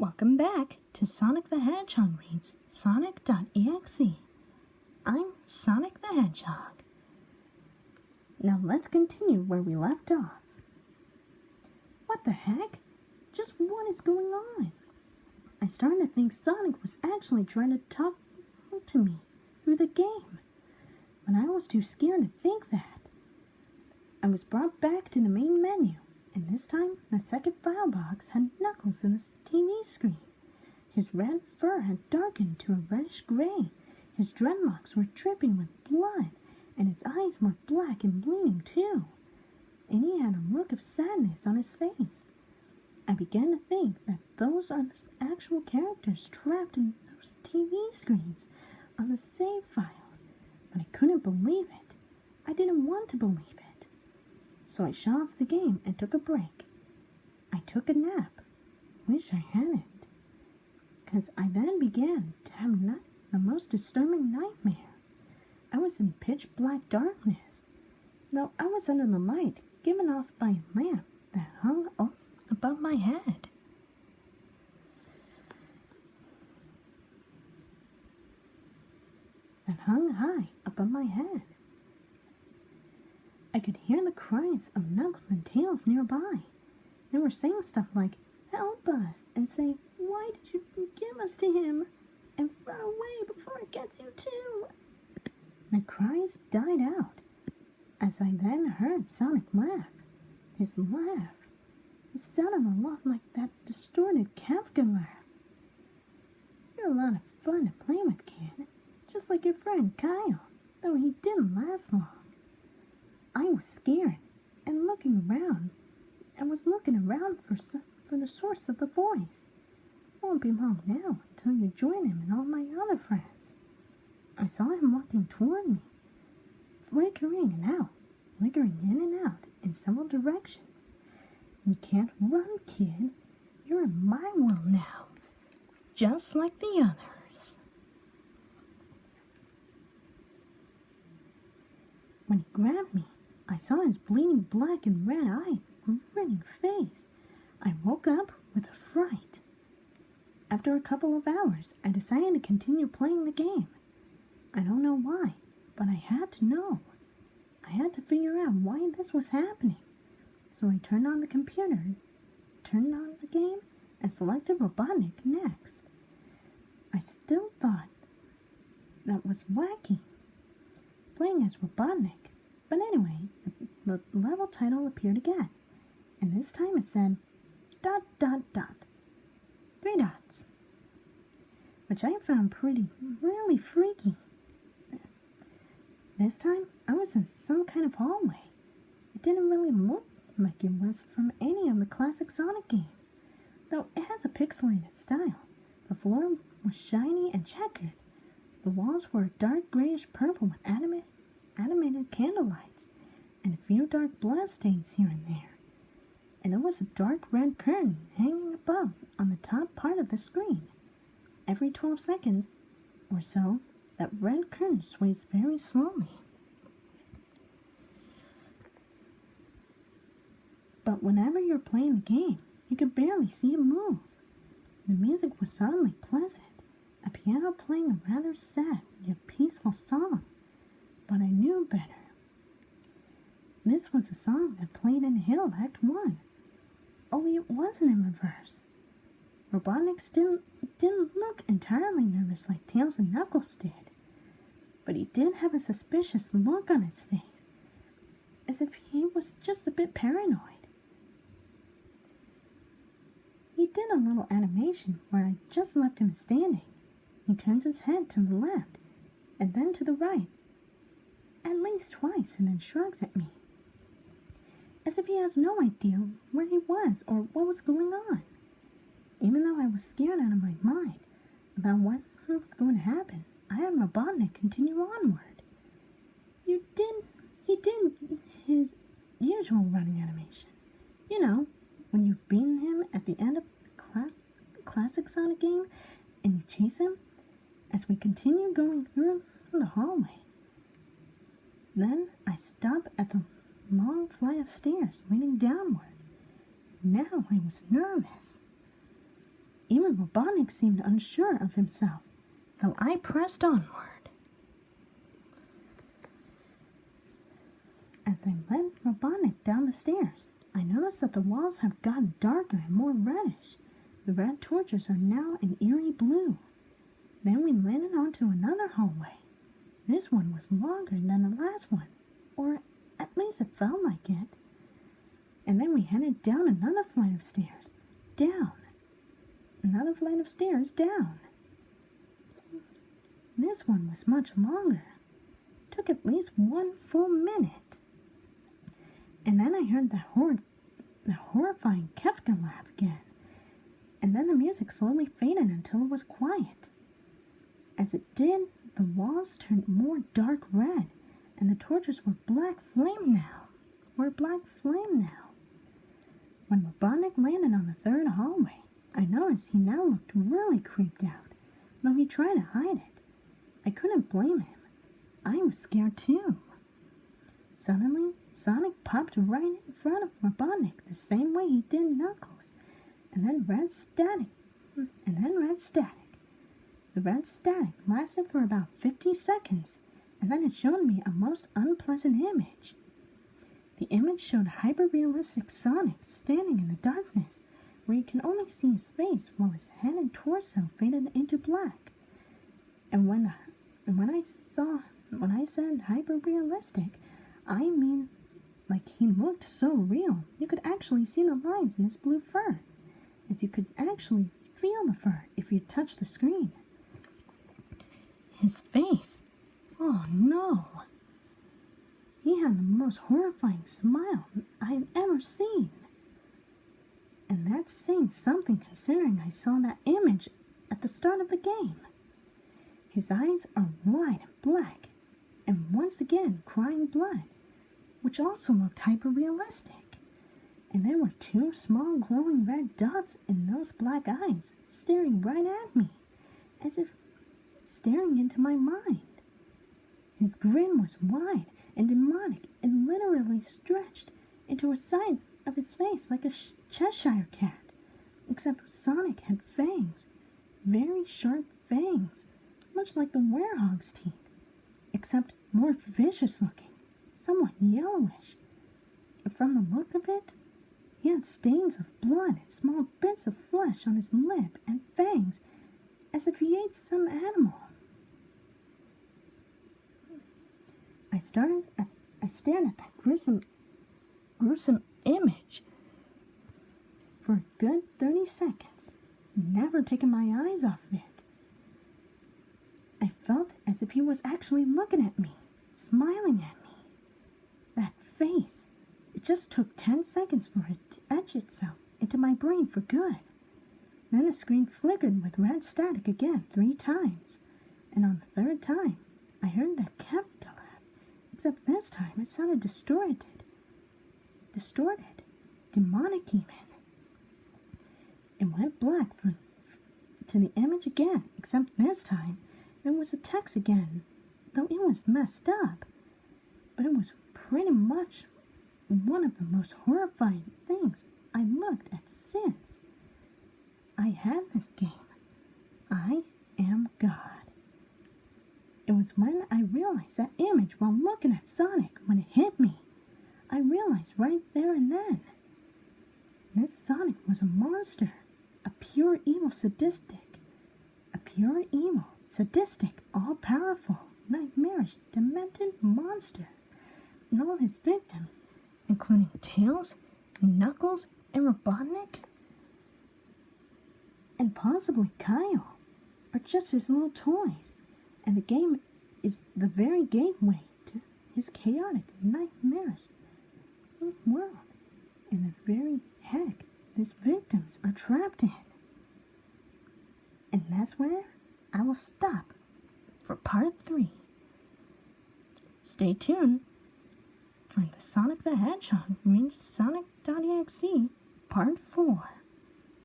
Welcome back to Sonic the Hedgehog reads Sonic.EXE. I'm Sonic the Hedgehog. Now let's continue where we left off. What the heck? Just what is going on? I started to think Sonic was actually trying to talk to me through the game, but I was too scared to think that. I was brought back to the main menu, and this time the second file box had Knuckles in the TV screen. His red fur had darkened to a reddish gray, his dreadlocks were dripping with blood, and his eyes were black and bleeding too, and he had a look of sadness on his face. I began to think that those are the actual characters trapped in those TV screens on the save files, but I couldn't believe it. I didn't want to believe it. So I shut off the game and took a break. I took a nap. Wish I hadn't. Because I then began to have the most disturbing nightmare. I was in pitch black darkness, though I was under the light given off by a lamp that hung above my head. That hung high above my head. I could hear the cries of Knuckles and Tails nearby. They were saying stuff like, "Help us," and say, "Why did you give us to him?" and "Run away before it gets you too." The cries died out, as I then heard Sonic laugh. His laugh. It sounded a lot like that distorted Kafka laugh. "You're a lot of fun to play with, kid. Just like your friend Kyle, though he didn't last long." I was scared and was looking around for the source of the voice. Won't be long now until you join him and all my other friends. I saw him walking toward me, flickering in and out in several directions. "You can't run, kid. You're in my world now, just like the others." When he grabbed me, I saw his bleeding black and red eye, grinning face. I woke up with a fright. After a couple of hours, I decided to continue playing the game. I don't know why, but I had to know. I had to figure out why this was happening. So I turned on the computer, turned on the game, and selected Robotnik next. I still thought that was wacky, playing as Robotnik. But anyway, the level title appeared again, and this time it said ... 3 dots, which I found really freaky. This time, I was in some kind of hallway. It didn't really look like it was from any of the classic Sonic games, though it has a pixelated style. The floor was shiny and checkered. The walls were a dark grayish purple with animated candle lights, and a few dark blood stains here and there. And there was a dark red curtain hanging above on the top part of the screen. Every 12 seconds or so, that red curtain sways very slowly. But whenever you're playing the game, you could barely see it move. The music was suddenly pleasant, a piano playing a rather sad yet peaceful song. But I knew better. This was a song that played in Hill Act 1. Only it wasn't in reverse. Robotnik didn't look entirely nervous like Tails and Knuckles did, but he did have a suspicious look on his face, as if he was just a bit paranoid. He did a little animation where I just left him standing. He turns his head to the left, and then to the right, at least twice, and then shrugs at me, as if he has no idea where he was or what was going on. Even though I was scared out of my mind about what was going to happen, I had Robotnik continue onward. He did his usual running animation. You know, when you've beaten him at the end of the classic Sonic game and you chase him as we continue going through the hallway. Then I stop at the long flight of stairs leading downward. Now I was nervous. Even Even Robotnik seemed unsure of himself, though I pressed onward. As I led Robotnik down the stairs, I noticed that the walls have gotten darker and more reddish. The red torches are now an eerie blue. Then we landed onto another hallway. This one was longer than the last one, or at least it felt like it. And then we headed down another flight of stairs, down. Another flight of stairs, down. This one was much longer. Took at least 1 full minute. And then I heard the horrifying Kefka laugh again. And then the music slowly faded until it was quiet. As it did, the walls turned more dark red, and the torches were black flame now. When Robotnik landed on the third hallway, I noticed he now looked really creeped out, though he tried to hide it. I couldn't blame him. I was scared too. Suddenly, Sonic popped right in front of Robotnik the same way he did Knuckles, and then red static. The red static lasted for about 50 seconds, and then it showed me a most unpleasant image. The image showed hyper-realistic Sonic standing in the darkness, where you can only see his face while his head and torso faded into black. And when I said hyper-realistic, I mean like he looked so real you could actually see the lines in his blue fur, as you could actually feel the fur if you touched the screen. His face, oh no! He had the most horrifying smile I had ever seen. And that's saying something considering I saw that image at the start of the game. His eyes are wide and black, and once again crying blood, which also looked hyper-realistic. And there were 2 small glowing red dots in those black eyes staring right at me, as if staring into my mind. His grin was wide and demonic and literally stretched into the sides of his face like a Cheshire cat, except Sonic had fangs, very sharp fangs, much like the werehog's teeth, except more vicious looking, somewhat yellowish. And from the look of it, he had stains of blood and small bits of flesh on his lip and fangs, as if he ate some animal. I stared at that gruesome image for a good 30 seconds, never taking my eyes off it. I felt as if he was actually looking at me, smiling at me. That face, it just took 10 seconds for it to etch itself into my brain for good. Then the screen flickered with red static again 3 times, and on the 3rd time, I heard that Kefka laugh, except this time it sounded distorted, demonic even. It went black to the image again, except this time there was a text again, though it was messed up. But it was pretty much one of the most horrifying things I looked at since. I had this game. I am God. It was when I realized that image while looking at Sonic when it hit me. I realized right there and then. This Sonic was a monster. A pure evil, sadistic, all-powerful, nightmarish, demented monster. And all his victims, including Tails, Knuckles, and Robotnik, and possibly Kyle, are just his little toys. And the game is the very gateway to his chaotic, nightmarish world. And the very heck his victims are trapped in. And that's where I will stop for part 3. Stay tuned for the Sonic the Hedgehog reads Sonic.EXE part 4.